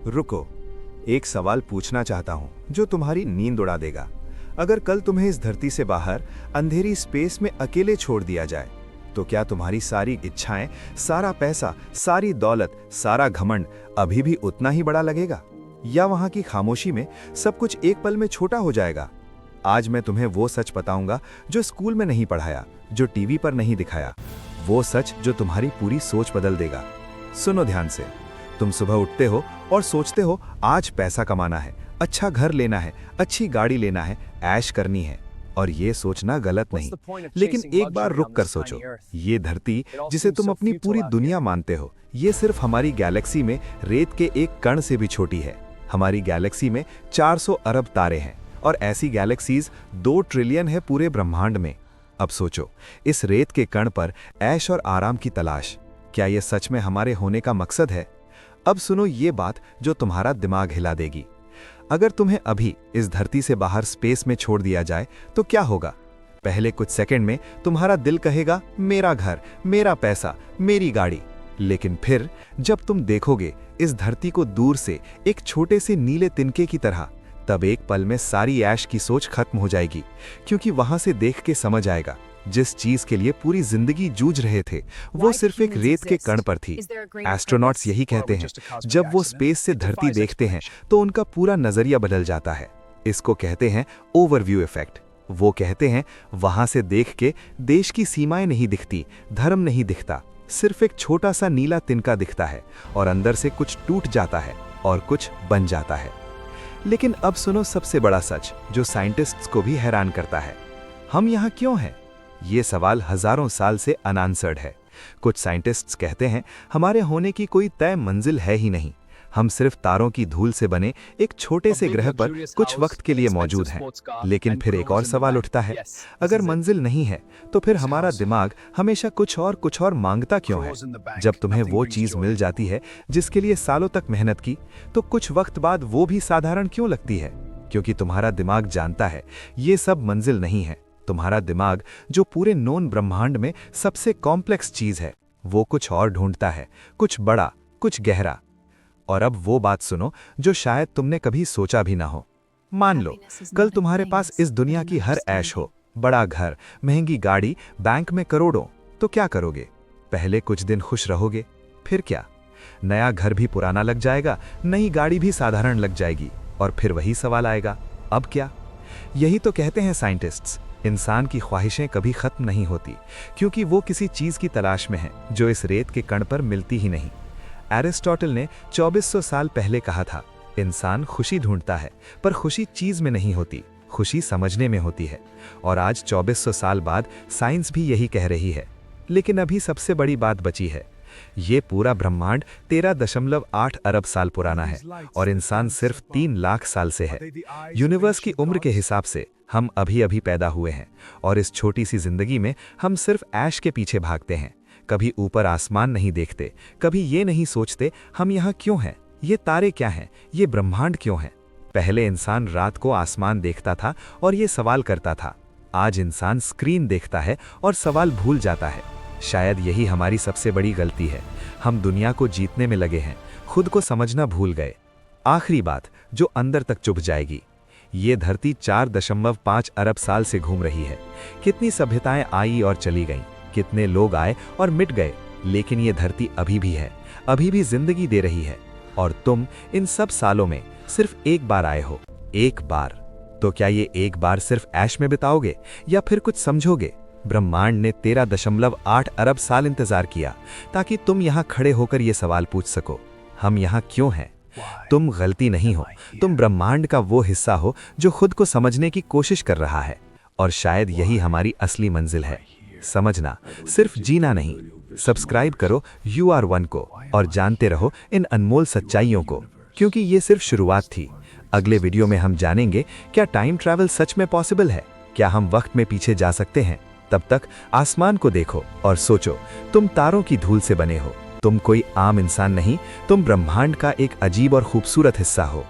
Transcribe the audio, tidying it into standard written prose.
रुको, एक सवाल पूछना चाहता हूं जो तुम्हारी नींद उड़ा देगा। अगर कल तुम्हें इस धरती से बाहर अंधेरी स्पेस में अकेले छोड़ दिया जाए, तो क्या तुम्हारी सारी इच्छाएं, सारा पैसा, सारी दौलत, सारा घमंड अभी भी उतना ही बड़ा लगेगा, या वहां की खामोशी में सब कुछ एक पल में छोटा हो जाएगा? आज मैं तुम्हें वो सच बताऊंगा जो स्कूल में नहीं पढ़ाया, जो टीवी पर नहीं दिखाया, वो सच जो तुम्हारी पूरी सोच बदल देगा। सुनो ध्यान से। तुम सुबह उठते हो और सोचते हो आज पैसा कमाना है, अच्छा घर लेना है, अच्छी गाड़ी लेना है, ऐश करनी है। और ये सोचना गलत नहीं, लेकिन एक बार रुक कर सोचो, ये धरती जिसे तुम अपनी पूरी दुनिया मानते हो, ये सिर्फ हमारी गैलेक्सी में रेत के एक कण से भी छोटी है। हमारी गैलेक्सी में 400 अरब तारे हैं और ऐसी गैलेक्सीज 2 ट्रिलियन है पूरे ब्रह्मांड में। अब सोचो, इस रेत के कण पर ऐश और आराम की तलाश, क्या यह सच में हमारे होने का मकसद है? अब सुनो ये बात जो तुम्हारा दिमाग हिला देगी। अगर तुम्हें अभी इस धरती से बाहर स्पेस में छोड़ दिया जाए तो क्या होगा? पहले कुछ सेकंड में तुम्हारा दिल कहेगा मेरा घर, मेरा पैसा, मेरी गाड़ी। लेकिन फिर जब तुम देखोगे इस धरती को दूर से एक छोटे से नीले तिनके की तरह, तब एक पल में सारी ऐश की सोच खत्म हो जाएगी, क्योंकि वहां से देख के समझ आएगा जिस चीज के लिए पूरी जिंदगी जूझ रहे थे वो सिर्फ एक रेत के कण पर थी। एस्ट्रोनॉट्स यही कहते हैं, जब वो स्पेस से धरती देखते हैं तो उनका पूरा नजरिया बदल जाता है। इसको कहते हैं ओवरव्यू इफेक्ट। वो कहते हैं वहां से देख के देश की सीमाएं नहीं दिखती, धर्म नहीं दिखता, सिर्फ एक छोटा सा नीला तिनका दिखता है और अंदर से कुछ टूट जाता है और कुछ बन जाता है। लेकिन अब सुनो सबसे बड़ा सच जो साइंटिस्ट्स को भी हैरान करता है। हम यहाँ क्यों हैं? ये सवाल हजारों साल से अनआंसर्ड है। कुछ साइंटिस्ट्स कहते हैं हमारे होने की कोई तय मंजिल है ही नहीं, हम सिर्फ तारों की धूल से बने एक छोटे से ग्रह पर कुछ वक्त के लिए मौजूद हैं। लेकिन फिर एक और सवाल उठता है, अगर मंजिल नहीं है तो फिर हमारा दिमाग हमेशा कुछ और मांगता क्यों है? जब तुम्हें वो चीज मिल जाती है जिसके लिए सालों तक मेहनत की, तो कुछ वक्त बाद वो भी साधारण क्यों लगती है? क्योंकि तुम्हारा दिमाग जानता है ये सब मंजिल नहीं है। तुम्हारा दिमाग, जो पूरे नोन ब्रह्मांड में सबसे कॉम्प्लेक्स चीज है, वो कुछ और ढूंढता है, कुछ बड़ा, कुछ गहरा। और अब वो बात सुनो जो शायद तुमने कभी सोचा भी ना हो। मान लो कल तुम्हारे पास इस दुनिया की हर ऐश हो, बड़ा घर, महंगी गाड़ी, बैंक में करोड़ों, तो क्या करोगे? पहले कुछ दिन खुश रहोगे, फिर क्या? नया घर भी पुराना लग जाएगा, नई गाड़ी भी साधारण लग जाएगी, और फिर वही सवाल आएगा, अब क्या? यही तो कहते हैं साइंटिस्ट्स, इंसान की ख्वाहिशें कभी खत्म नहीं होती, क्योंकि वो किसी चीज की तलाश में है जो इस रेत के कण पर मिलती ही नहीं। एरिस्टोटल ने 2400 साल पहले कहा था, इंसान खुशी ढूंढता है, पर खुशी चीज में नहीं होती, खुशी समझने में होती है। और आज 2400 साल बाद साइंस भी यही कह रही है। लेकिन अभी सबसे बड़ी बात बची है। ये पूरा ब्रह्मांड 13.8 अरब साल पुराना है और इंसान सिर्फ 3 लाख साल से है। यूनिवर्स की उम्र के हिसाब से हम अभी अभी पैदा हुए हैं और इस छोटी सी जिंदगी में हम सिर्फ ऐश के पीछे भागते हैं। कभी ऊपर आसमान नहीं देखते, कभी ये नहीं सोचते हम यहाँ क्यों हैं, ये तारे क्या हैं, ये ब्रह्मांड क्यों है। पहले इंसान रात को आसमान देखता था और ये सवाल करता था। आज इंसान स्क्रीन देखता है और सवाल भूल जाता है। शायद यही हमारी सबसे बड़ी गलती है। हम दुनिया को जीतने में लगे हैं, खुद को समझना भूल गए। आखिरी बात जो अंदर तक चुभ जाएगी, ये धरती 4.5 अरब साल से घूम रही है। कितनी सभ्यताएं आई और चली गईं, कितने लोग आए और मिट गए, लेकिन ये धरती अभी भी है, अभी भी जिंदगी दे रही है। और तुम इन सब सालों में सिर्फ एक बार आए हो, एक बार। तो क्या ये एक बार सिर्फ ऐश में बिताओगे या फिर कुछ समझोगे? ब्रह्मांड ने 13.8 अरब साल इंतजार किया ताकि तुम यहाँ खड़े होकर ये सवाल पूछ सको, हम यहाँ क्यों हैं? तुम गलती नहीं हो, तुम ब्रह्मांड का वो हिस्सा हो जो खुद को समझने की कोशिश कर रहा है। और शायद यही हमारी असली मंजिल है, समझना, सिर्फ जीना नहीं। सब्सक्राइब करो UR1 को और जानते रहो इन अनमोल सच्चाइयों को, क्योंकि ये सिर्फ शुरुआत थी। अगले वीडियो में हम जानेंगे क्या टाइम ट्रैवल सच में पॉसिबल है, क्या हम वक्त में पीछे जा सकते हैं। तब तक आसमान को देखो और सोचो, तुम तारों की धूल से बने हो, तुम कोई आम इंसान नहीं, तुम ब्रह्मांड का एक अजीब और खूबसूरत हिस्सा हो।